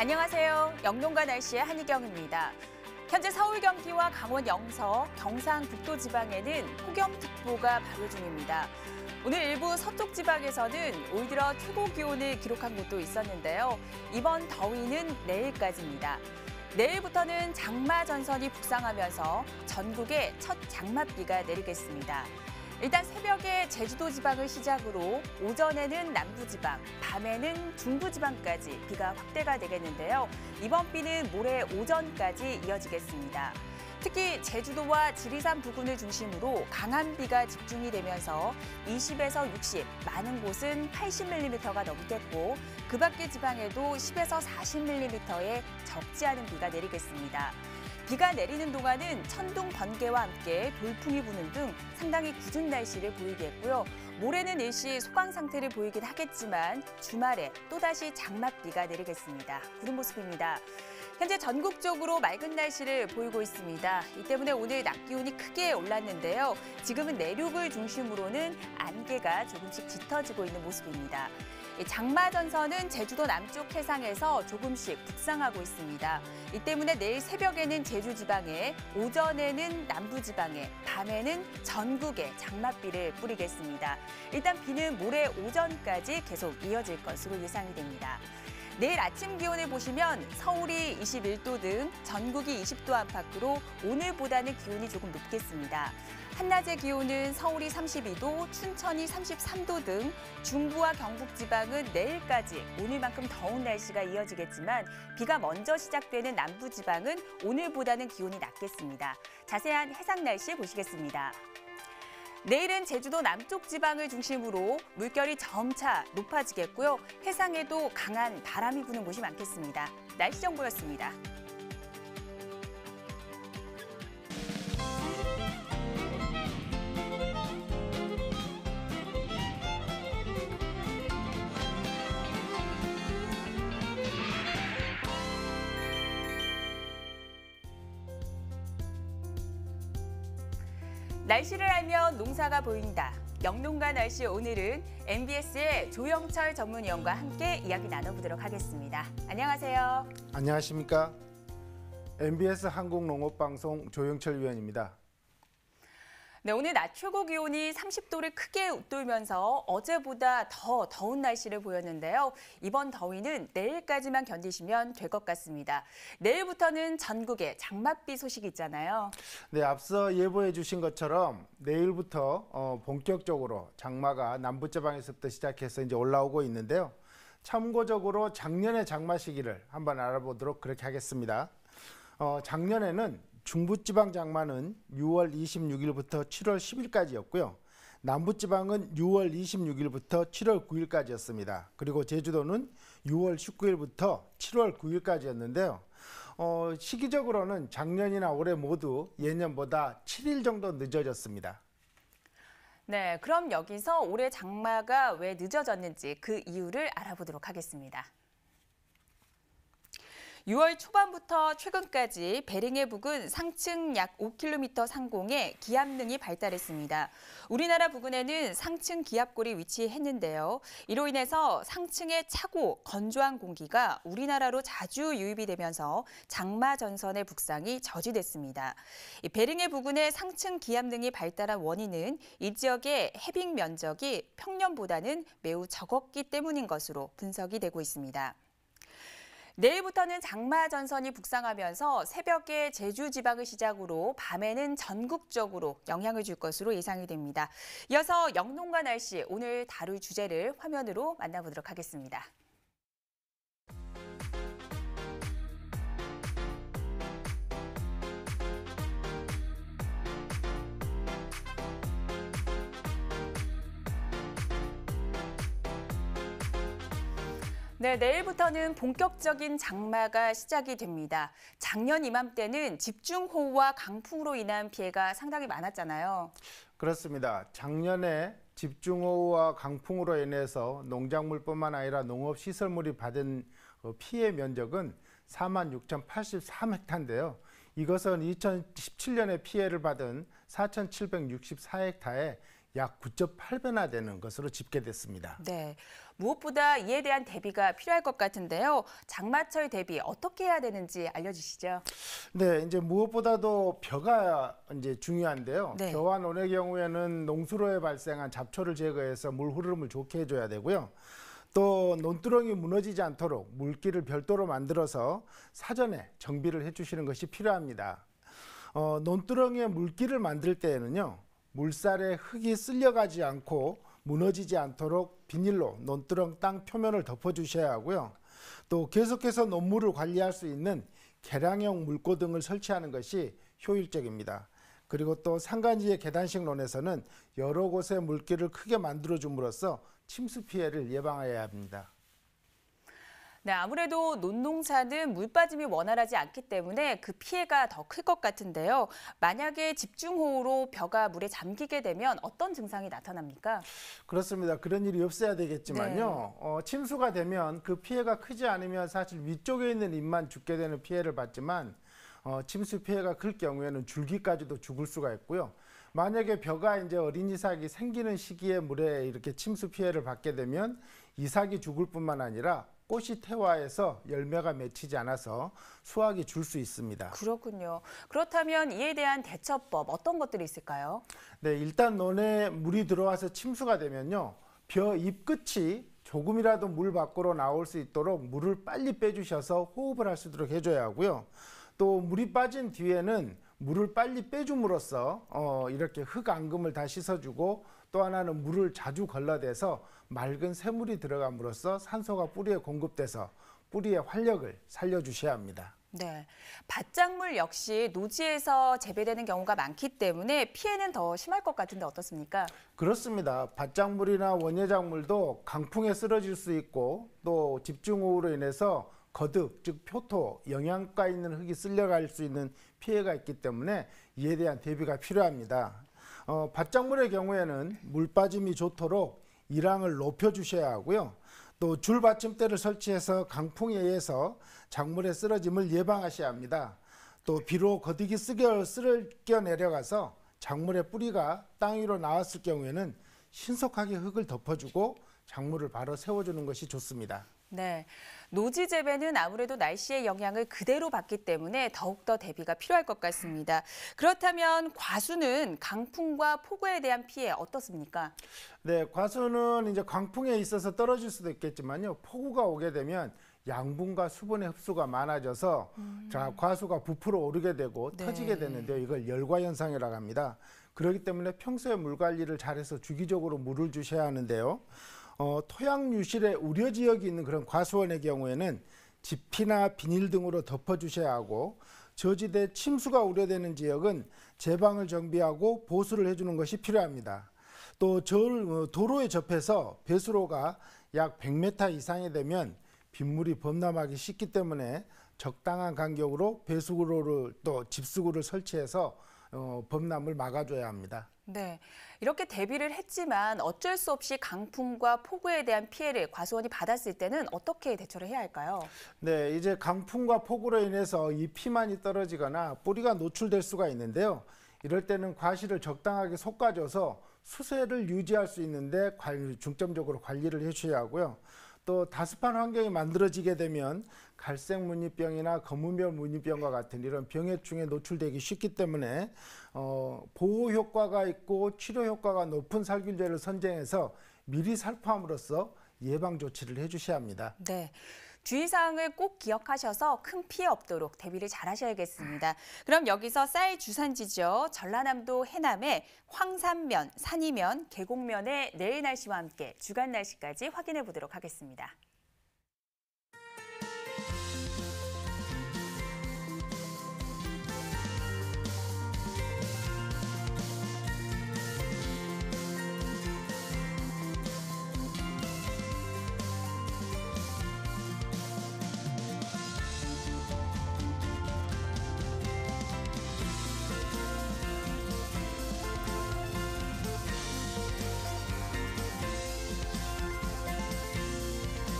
안녕하세요. 영농가 날씨의 한희경입니다. 현재 서울, 경기와 강원 영서, 경상북도 지방에는 폭염특보가 발효 중입니다. 오늘 일부 서쪽 지방에서는 올 들어 최고 기온을 기록한 곳도 있었는데요. 이번 더위는 내일까지입니다. 내일부터는 장마 전선이 북상하면서 전국에 첫 장맛비가 내리겠습니다. 일단 새벽에 제주도 지방을 시작으로 오전에는 남부지방, 밤에는 중부지방까지 비가 확대가 되겠는데요. 이번 비는 모레 오전까지 이어지겠습니다. 특히 제주도와 지리산 부근을 중심으로 강한 비가 집중이 되면서 20에서 60, 많은 곳은 80mm가 넘겠고 그 밖의 지방에도 10에서 40mm의 적지 않은 비가 내리겠습니다. 비가 내리는 동안은 천둥, 번개와 함께 돌풍이 부는 등 상당히 궂은 날씨를 보이겠고요. 모레는 일시 소강 상태를 보이긴 하겠지만 주말에 또다시 장맛비가 내리겠습니다. 구름 모습입니다. 현재 전국적으로 맑은 날씨를 보이고 있습니다. 이 때문에 오늘 낮 기온이 크게 올랐는데요. 지금은 내륙을 중심으로는 안개가 조금씩 짙어지고 있는 모습입니다. 장마 전선은 제주도 남쪽 해상에서 조금씩 북상하고 있습니다. 이 때문에 내일 새벽에는 제주 지방에, 오전에는 남부 지방에, 밤에는 전국에 장맛비를 뿌리겠습니다. 일단 비는 모레 오전까지 계속 이어질 것으로 예상이 됩니다. 내일 아침 기온을 보시면 서울이 21도 등 전국이 20도 안팎으로 오늘보다는 기온이 조금 높겠습니다. 한낮의 기온은 서울이 32도, 춘천이 33도 등 중부와 경북 지방은 내일까지 오늘만큼 더운 날씨가 이어지겠지만 비가 먼저 시작되는 남부 지방은 오늘보다는 기온이 낮겠습니다. 자세한 해상 날씨 보시겠습니다. 내일은 제주도 남쪽 지방을 중심으로 물결이 점차 높아지겠고요. 해상에도 강한 바람이 부는 곳이 많겠습니다. 날씨 정보였습니다. 날씨를 알면 농사가 보인다. 영농가 날씨 오늘은 MBS의 조영철 전문위원과 함께 이야기 나눠보도록 하겠습니다. 안녕하세요. 안녕하십니까. MBS 한국농업방송 조영철 위원입니다. 네, 오늘 낮 최고 기온이 30도를 크게 웃돌면서 어제보다 더 더운 날씨를 보였는데요. 이번 더위는 내일까지만 견디시면 될 것 같습니다. 내일부터는 전국에 장맛비 소식이 있잖아요. 네, 앞서 예보해 주신 것처럼 내일부터 본격적으로 장마가 남부지방에서부터 시작해서 이제 올라오고 있는데요. 참고적으로 작년의 장마 시기를 한번 알아보도록 그렇게 하겠습니다. 작년에는 중부지방 장마는 6월 26일부터 7월 10일까지였고요. 남부지방은 6월 26일부터 7월 9일까지였습니다. 그리고 제주도는 6월 19일부터 7월 9일까지였는데요. 시기적으로는 작년이나 올해 모두 예년보다 7일 정도 늦어졌습니다. 네, 그럼 여기서 올해 장마가 왜 늦어졌는지 그 이유를 알아보도록 하겠습니다. 6월 초반부터 최근까지 베링해 부근 상층 약 5km 상공에 기압능이 발달했습니다. 우리나라 부근에는 상층 기압골이 위치했는데요. 이로 인해서 상층의 차고 건조한 공기가 우리나라로 자주 유입이 되면서 장마 전선의 북상이 저지됐습니다. 베링해 부근의 상층 기압능이 발달한 원인은 이 지역의 해빙 면적이 평년보다는 매우 적었기 때문인 것으로 분석이 되고 있습니다. 내일부터는 장마 전선이 북상하면서 새벽에 제주 지방을 시작으로 밤에는 전국적으로 영향을 줄 것으로 예상이 됩니다. 이어서 영농가 날씨 오늘 다룰 주제를 화면으로 만나보도록 하겠습니다. 네, 내일부터는 본격적인 장마가 시작이 됩니다. 작년 이맘때는 집중호우와 강풍으로 인한 피해가 상당히 많았잖아요. 그렇습니다. 작년에 집중호우와 강풍으로 인해서 농작물뿐만 아니라 농업시설물이 받은 피해 면적은 46,083헥타인데요. 이것은 2017년에 피해를 받은 4,764헥타의 약 9.8배나 되는 것으로 집계됐습니다. 네, 무엇보다 이에 대한 대비가 필요할 것 같은데요. 장마철 대비 어떻게 해야 되는지 알려주시죠. 네, 이제 무엇보다도 벼가 이제 중요한데요. 네. 벼와 논의 경우에는 농수로에 발생한 잡초를 제거해서 물 흐름을 좋게 해줘야 되고요. 또 논두렁이 무너지지 않도록 물길을 별도로 만들어서 사전에 정비를 해주시는 것이 필요합니다. 논두렁에 물길을 만들 때에는요, 물살에 흙이 쓸려가지 않고 무너지지 않도록 비닐로 논두렁 땅 표면을 덮어주셔야 하고요. 또 계속해서 논물을 관리할 수 있는 계량형 물고 등을 설치하는 것이 효율적입니다. 그리고 또 상간지의 계단식 논에서는 여러 곳에 물길을 크게 만들어줌으로써 침수 피해를 예방해야 합니다. 네, 아무래도 논농사는 물 빠짐이 원활하지 않기 때문에 그 피해가 더 클 것 같은데요. 만약에 집중호우로 벼가 물에 잠기게 되면 어떤 증상이 나타납니까? 그렇습니다. 그런 일이 없어야 되겠지만요. 침수가 되면 그 피해가 크지 않으면 사실 위쪽에 있는 잎만 죽게 되는 피해를 받지만 침수 피해가 클 경우에는 줄기까지도 죽을 수가 있고요. 만약에 벼가 이제 어린 이삭이 생기는 시기에 물에 이렇게 침수 피해를 받게 되면 이삭이 죽을 뿐만 아니라 꽃이 퇴화해서 열매가 맺히지 않아서 수확이 줄 수 있습니다. 그렇군요. 그렇다면 이에 대한 대처법 어떤 것들이 있을까요? 네, 일단 논에 물이 들어와서 침수가 되면요. 벼 잎 끝이 조금이라도 물 밖으로 나올 수 있도록 물을 빨리 빼주셔서 호흡을 할 수 있도록 해줘야 하고요. 또 물이 빠진 뒤에는 물을 빨리 빼줌으로써 이렇게 흙 앙금을 다 씻어주고 또 하나는 물을 자주 걸러대서 맑은 새물이 들어감으로써 산소가 뿌리에 공급돼서 뿌리의 활력을 살려주셔야 합니다. 네, 밭작물 역시 노지에서 재배되는 경우가 많기 때문에 피해는 더 심할 것 같은데 어떻습니까? 그렇습니다. 밭작물이나 원예작물도 강풍에 쓰러질 수 있고 또 집중호우로 인해서 거듭, 즉 표토, 영양가 있는 흙이 쓸려갈 수 있는 피해가 있기 때문에 이에 대한 대비가 필요합니다. 밭작물의 경우에는 물 빠짐이 좋도록 일항을 높여주셔야 하고요. 또 줄 받침대를 설치해서 강풍에 의해서 작물의 쓰러짐을 예방하셔야 합니다. 또 비로 거득이 쓸겨 내려가서 작물의 뿌리가 땅 위로 나왔을 경우에는 신속하게 흙을 덮어주고 작물을 바로 세워주는 것이 좋습니다. 네, 노지 재배는 아무래도 날씨의 영향을 그대로 받기 때문에 더욱더 대비가 필요할 것 같습니다. 그렇다면 과수는 강풍과 폭우에 대한 피해 어떻습니까? 네, 과수는 이제 강풍에 있어서 떨어질 수도 있겠지만요. 폭우가 오게 되면 양분과 수분의 흡수가 많아져서 자, 과수가 부풀어 오르게 되고 네. 터지게 되는데요. 이걸 열과 현상이라고 합니다. 그렇기 때문에 평소에 물 관리를 잘해서 주기적으로 물을 주셔야 하는데요. 토양 유실의 우려 지역이 있는 그런 과수원의 경우에는 지피나 비닐 등으로 덮어주셔야 하고 저지대 침수가 우려되는 지역은 제방을 정비하고 보수를 해주는 것이 필요합니다. 또 도로에 접해서 배수로가 약 100m 이상이 되면 빗물이 범람하기 쉽기 때문에 적당한 간격으로 배수구를 또 집수구를 설치해서 범람을 막아줘야 합니다. 네, 이렇게 대비를 했지만 어쩔 수 없이 강풍과 폭우에 대한 피해를 과수원이 받았을 때는 어떻게 대처를 해야 할까요? 네, 이제 강풍과 폭우로 인해서 이 피만이 떨어지거나 뿌리가 노출될 수가 있는데요. 이럴 때는 과실을 적당하게 솎아줘서 수세를 유지할 수 있는데 중점적으로 관리를 해주셔야 하고요. 또 다습한 환경이 만들어지게 되면 갈색 무늬병이나 검은별 무늬병과 같은 이런 병해충에 노출되기 쉽기 때문에 보호 효과가 있고 치료 효과가 높은 살균제를 선정해서 미리 살포함으로써 예방 조치를 해주셔야 합니다. 네. 주의사항을 꼭 기억하셔서 큰 피해 없도록 대비를 잘 하셔야겠습니다. 그럼 여기서 쌀 주산지죠. 전라남도 해남의 황산면, 산이면, 계곡면의 내일 날씨와 함께 주간 날씨까지 확인해 보도록 하겠습니다.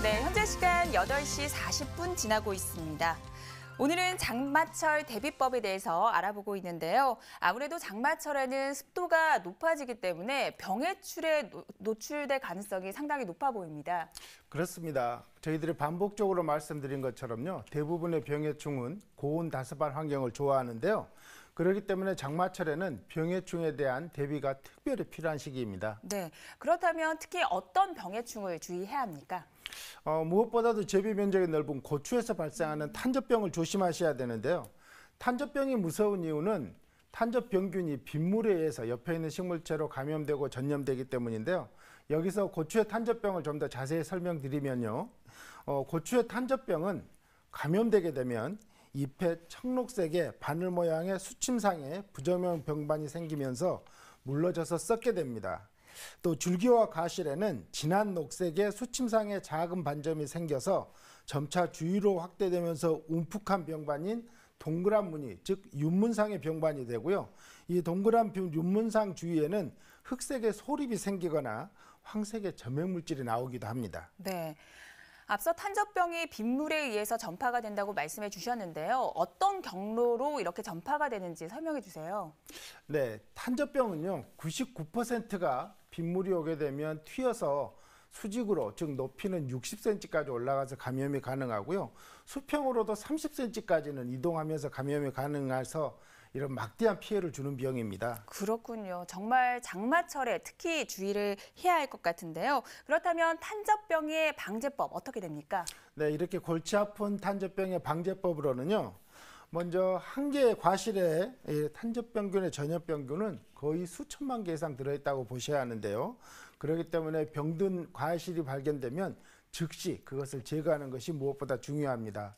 네, 현재 시간 8시 40분 지나고 있습니다. 오늘은 장마철 대비법에 대해서 알아보고 있는데요. 아무래도 장마철에는 습도가 높아지기 때문에 병해충에 노출될 가능성이 상당히 높아 보입니다. 그렇습니다. 저희들이 반복적으로 말씀드린 것처럼요. 대부분의 병해충은 고온 다습한 환경을 좋아하는데요. 그렇기 때문에 장마철에는 병해충에 대한 대비가 특별히 필요한 시기입니다. 네, 그렇다면 특히 어떤 병해충을 주의해야 합니까? 무엇보다도 재배 면적이 넓은 고추에서 발생하는 탄저병을 조심하셔야 되는데요. 탄저병이 무서운 이유는 탄저병균이 빗물에 의해서 옆에 있는 식물체로 감염되고 전염되기 때문인데요. 여기서 고추의 탄저병을 좀 더 자세히 설명드리면요. 고추의 탄저병은 감염되게 되면 잎에 청록색의 바늘 모양의 수침상에 부정형 병반이 생기면서 물러져서 썩게 됩니다. 또 줄기와 가실에는 진한 녹색의 수침상에 작은 반점이 생겨서 점차 주위로 확대되면서 움푹한 병반인 동그란 무늬, 즉 윤문상의 병반이 되고요. 이 동그란 윤문상 주위에는 흑색의 소립이 생기거나 황색의 점액물질이 나오기도 합니다. 네. 앞서 탄저병이 빗물에 의해서 전파가 된다고 말씀해 주셨는데요. 어떤 경로로 이렇게 전파가 되는지 설명해 주세요. 네, 탄저병은요, 99%가 빗물이 오게 되면 튀어서 수직으로, 즉 높이는 60cm까지 올라가서 감염이 가능하고요. 수평으로도 30cm까지는 이동하면서 감염이 가능해서 이런 막대한 피해를 주는 병입니다. 그렇군요. 정말 장마철에 특히 주의를 해야 할 것 같은데요. 그렇다면 탄저병의 방제법 어떻게 됩니까? 네, 이렇게 골치 아픈 탄저병의 방제법으로는요. 먼저 한 개의 과실에 탄저병균의 전염병균은 거의 수천만 개 이상 들어있다고 보셔야 하는데요. 그렇기 때문에 병든 과실이 발견되면 즉시 그것을 제거하는 것이 무엇보다 중요합니다.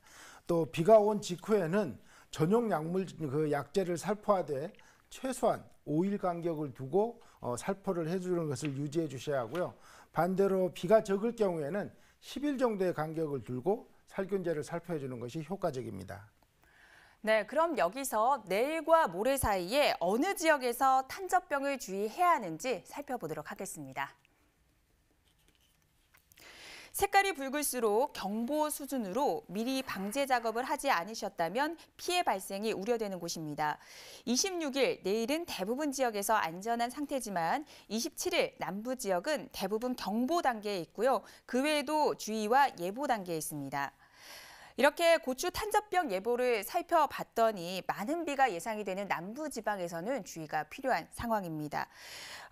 또 비가 온 직후에는 전용 약물 약제를 살포하되 최소한 5일 간격을 두고 살포를 해주는 것을 유지해 주셔야 하고요. 반대로 비가 적을 경우에는 10일 정도의 간격을 두고 살균제를 살포해 주는 것이 효과적입니다. 네, 그럼 여기서 내일과 모레 사이에 어느 지역에서 탄저병을 주의해야 하는지 살펴보도록 하겠습니다. 색깔이 붉을수록 경보 수준으로 미리 방제 작업을 하지 않으셨다면 피해 발생이 우려되는 곳입니다. 26일 내일은 대부분 지역에서 안전한 상태지만 27일 남부 지역은 대부분 경보 단계에 있고요. 그 외에도 주의와 예보 단계에 있습니다. 이렇게 고추 탄저병 예보를 살펴봤더니 많은 비가 예상이 되는 남부지방에서는 주의가 필요한 상황입니다.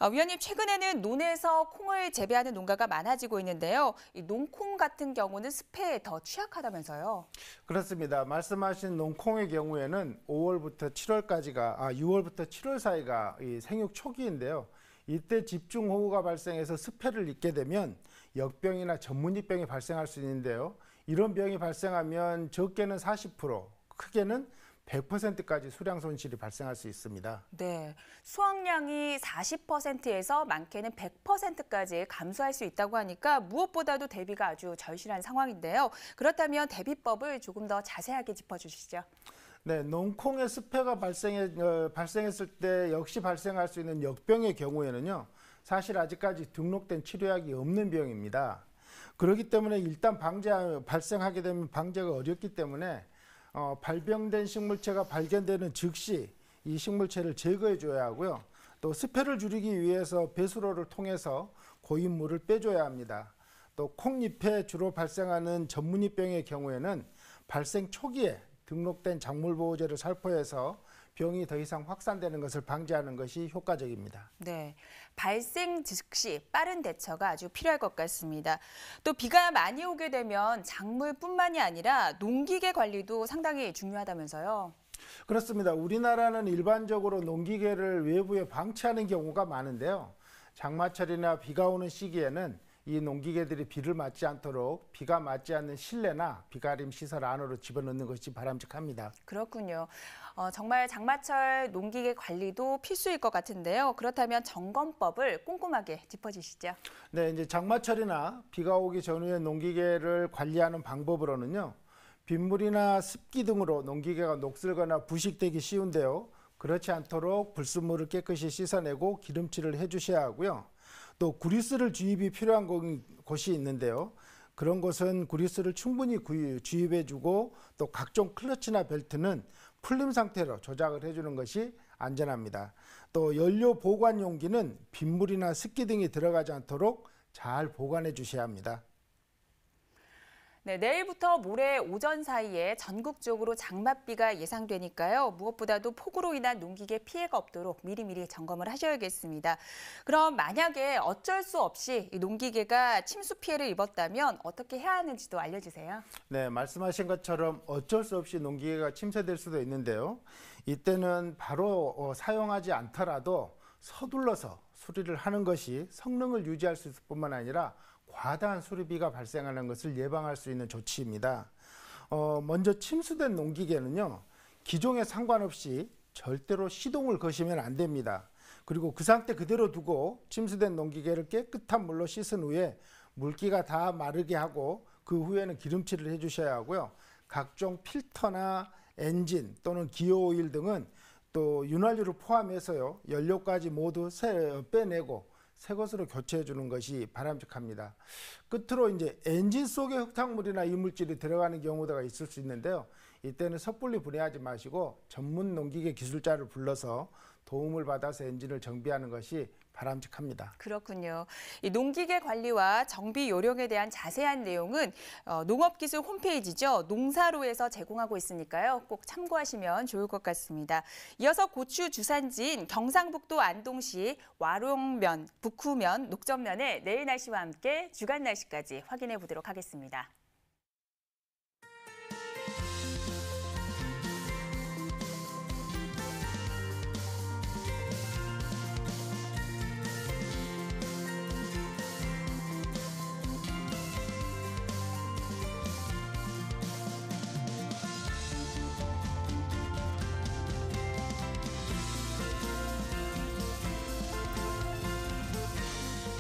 위원님, 최근에는 논에서 콩을 재배하는 농가가 많아지고 있는데요. 이 농콩 같은 경우는 습해에 더 취약하다면서요? 그렇습니다. 말씀하신 농콩의 경우에는 6월부터 7월 사이가 이 생육 초기인데요. 이때 집중호우가 발생해서 습해를 입게 되면 역병이나 전문이병이 발생할 수 있는데요. 이런 병이 발생하면 적게는 40%, 크게는 100%까지 수량 손실이 발생할 수 있습니다. 네, 수확량이 40%에서 많게는 100%까지 감소할 수 있다고 하니까 무엇보다도 대비가 아주 절실한 상황인데요. 그렇다면 대비법을 조금 더 자세하게 짚어주시죠. 네, 농콩의 습해가 발생했을 때 역시 발생할 수 있는 역병의 경우에는요. 사실 아직까지 등록된 치료약이 없는 병입니다. 그렇기 때문에 일단 발생하게 되면 방제가 어렵기 때문에 발병된 식물체가 발견되는 즉시 이 식물체를 제거해 줘야 하고요. 또 습해를 줄이기 위해서 배수로를 통해서 고인물을 빼줘야 합니다. 또 콩잎에 주로 발생하는 전문이병의 경우에는 발생 초기에 등록된 작물보호제를 살포해서 병이 더 이상 확산되는 것을 방지하는 것이 효과적입니다. 네, 발생 즉시 빠른 대처가 아주 필요할 것 같습니다. 또 비가 많이 오게 되면 작물뿐만이 아니라 농기계 관리도 상당히 중요하다면서요? 그렇습니다. 우리나라는 일반적으로 농기계를 외부에 방치하는 경우가 많은데요. 장마철이나 비가 오는 시기에는 이 농기계들이 비를 맞지 않도록 비가 맞지 않는 실내나 비가림 시설 안으로 집어넣는 것이 바람직합니다. 그렇군요. 정말 장마철 농기계 관리도 필수일 것 같은데요. 그렇다면 점검법을 꼼꼼하게 짚어주시죠. 네, 이제 장마철이나 비가 오기 전후에 농기계를 관리하는 방법으로는요. 빗물이나 습기 등으로 농기계가 녹슬거나 부식되기 쉬운데요. 그렇지 않도록 불순물을 깨끗이 씻어내고 기름칠을 해주셔야 하고요. 또 구리스를 주입이 필요한 곳이 있는데요. 그런 곳은 그리스를 충분히 주입해주고 또 각종 클러치나 벨트는 풀림 상태로 조작을 해주는 것이 안전합니다. 또 연료 보관 용기는 빗물이나 습기 등이 들어가지 않도록 잘 보관해 주셔야 합니다. 네, 내일부터 모레 오전 사이에 전국적으로 장맛비가 예상되니까요. 무엇보다도 폭우로 인한 농기계 피해가 없도록 미리미리 점검을 하셔야겠습니다. 그럼 만약에 어쩔 수 없이 이 농기계가 침수 피해를 입었다면 어떻게 해야 하는지도 알려주세요. 네, 말씀하신 것처럼 어쩔 수 없이 농기계가 침수될 수도 있는데요. 이때는 바로 사용하지 않더라도 서둘러서 수리를 하는 것이 성능을 유지할 수 있을 뿐만 아니라 과다한 수리비가 발생하는 것을 예방할 수 있는 조치입니다. 먼저 침수된 농기계는요, 기종에 상관없이 절대로 시동을 거시면 안 됩니다. 그리고 그 상태 그대로 두고 침수된 농기계를 깨끗한 물로 씻은 후에 물기가 다 마르게 하고 그 후에는 기름칠을 해주셔야 하고요. 각종 필터나 엔진 또는 기어 오일 등은 또 윤활유를 포함해서요, 연료까지 모두 빼내고 새 것으로 교체해 주는 것이 바람직합니다. 끝으로 이제 엔진 속에 흙탕물이나 이물질이 들어가는 경우가 있을 수 있는데요. 이때는 섣불리 분해하지 마시고 전문 농기계 기술자를 불러서 도움을 받아서 엔진을 정비하는 것이 바람직합니다. 그렇군요. 이 농기계 관리와 정비 요령에 대한 자세한 내용은 농업기술 홈페이지죠. 농사로에서 제공하고 있으니까요. 꼭 참고하시면 좋을 것 같습니다. 이어서 고추 주산지인 경상북도 안동시 와룡면, 북후면, 녹전면의 내일 날씨와 함께 주간 날씨까지 확인해 보도록 하겠습니다.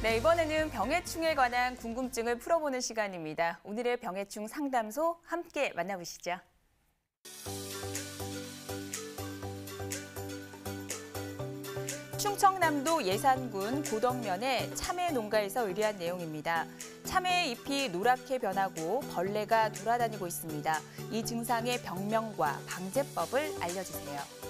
네, 이번에는 병해충에 관한 궁금증을 풀어보는 시간입니다. 오늘의 병해충 상담소 함께 만나보시죠. 충청남도 예산군 고덕면의 참외 농가에서 의뢰한 내용입니다. 참외의 잎이 노랗게 변하고 벌레가 돌아다니고 있습니다. 이 증상의 병명과 방제법을 알려주세요.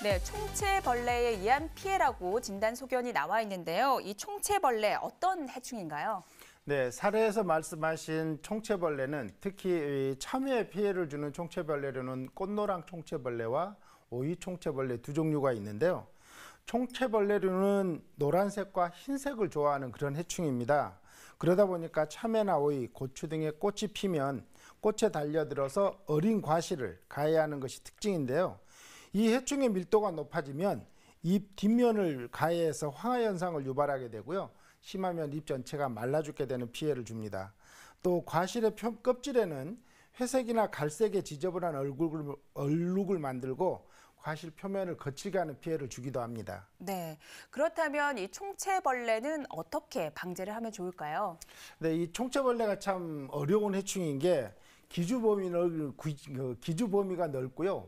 네, 총체벌레에 의한 피해라고 진단 소견이 나와 있는데요. 이 총체벌레 어떤 해충인가요? 네, 사례에서 말씀하신 총체벌레는 특히 참외에 피해를 주는 총체벌레로는 꽃노랑 총체벌레와 오이 총체벌레 두 종류가 있는데요. 총체벌레류는 노란색과 흰색을 좋아하는 그런 해충입니다. 그러다 보니까 참외나 오이, 고추 등의 꽃이 피면 꽃에 달려들어서 어린 과실을 가해하는 것이 특징인데요. 이 해충의 밀도가 높아지면 잎 뒷면을 가해해서 황화 현상을 유발하게 되고요. 심하면 잎 전체가 말라 죽게 되는 피해를 줍니다. 또 과실의 껍질에는 회색이나 갈색의 지저분한 얼룩을 만들고 과실 표면을 거칠게 하는 피해를 주기도 합니다. 네, 그렇다면 이 총체벌레는 어떻게 방제를 하면 좋을까요? 네, 이 총체벌레가 참 어려운 해충인 게 기주 범위가 넓고요.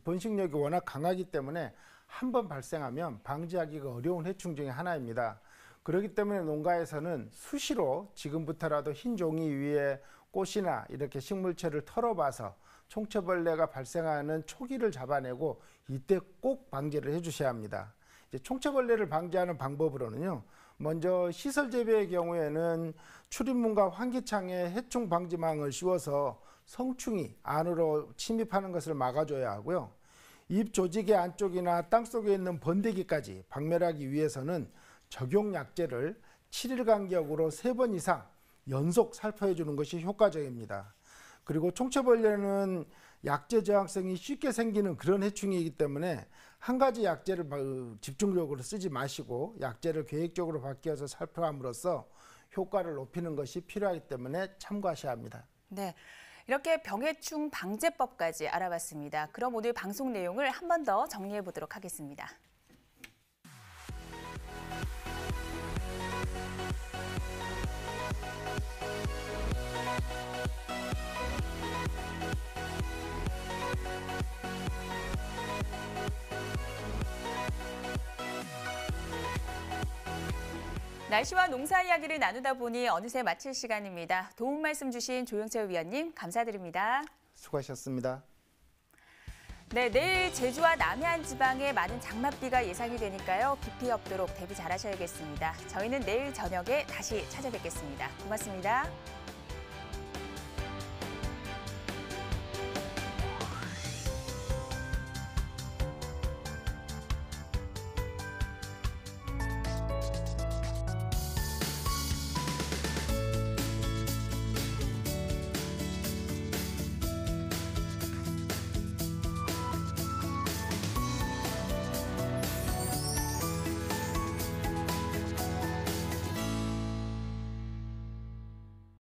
번식력이 워낙 강하기 때문에 한 번 발생하면 방지하기가 어려운 해충 중에 하나입니다. 그렇기 때문에 농가에서는 수시로 지금부터라도 흰 종이 위에 꽃이나 이렇게 식물체를 털어봐서 총체벌레가 발생하는 초기를 잡아내고 이때 꼭 방제를 해주셔야 합니다. 이제 총체벌레를 방지하는 방법으로는요. 먼저 시설 재배의 경우에는 출입문과 환기창에 해충 방지망을 씌워서 성충이 안으로 침입하는 것을 막아줘야 하고요. 잎 조직의 안쪽이나 땅속에 있는 번데기까지 박멸하기 위해서는 적용 약제를 7일 간격으로 3번 이상 연속 살포해 주는 것이 효과적입니다. 그리고 총체벌레는 약제 저항성이 쉽게 생기는 그런 해충이기 때문에 한 가지 약제를 집중적으로 쓰지 마시고 약제를 계획적으로 바뀌어서 살포함으로써 효과를 높이는 것이 필요하기 때문에 참고하셔야 합니다. 네, 이렇게 병해충 방제법까지 알아봤습니다. 그럼 오늘 방송 내용을 한 번 더 정리해 보도록 하겠습니다. 날씨와 농사 이야기를 나누다 보니 어느새 마칠 시간입니다. 도움 말씀 주신 조영철 위원님 감사드립니다. 수고하셨습니다. 네, 내일 제주와 남해안 지방에 많은 장맛비가 예상이 되니까요. 비 피해 없도록 대비 잘하셔야겠습니다. 저희는 내일 저녁에 다시 찾아뵙겠습니다. 고맙습니다.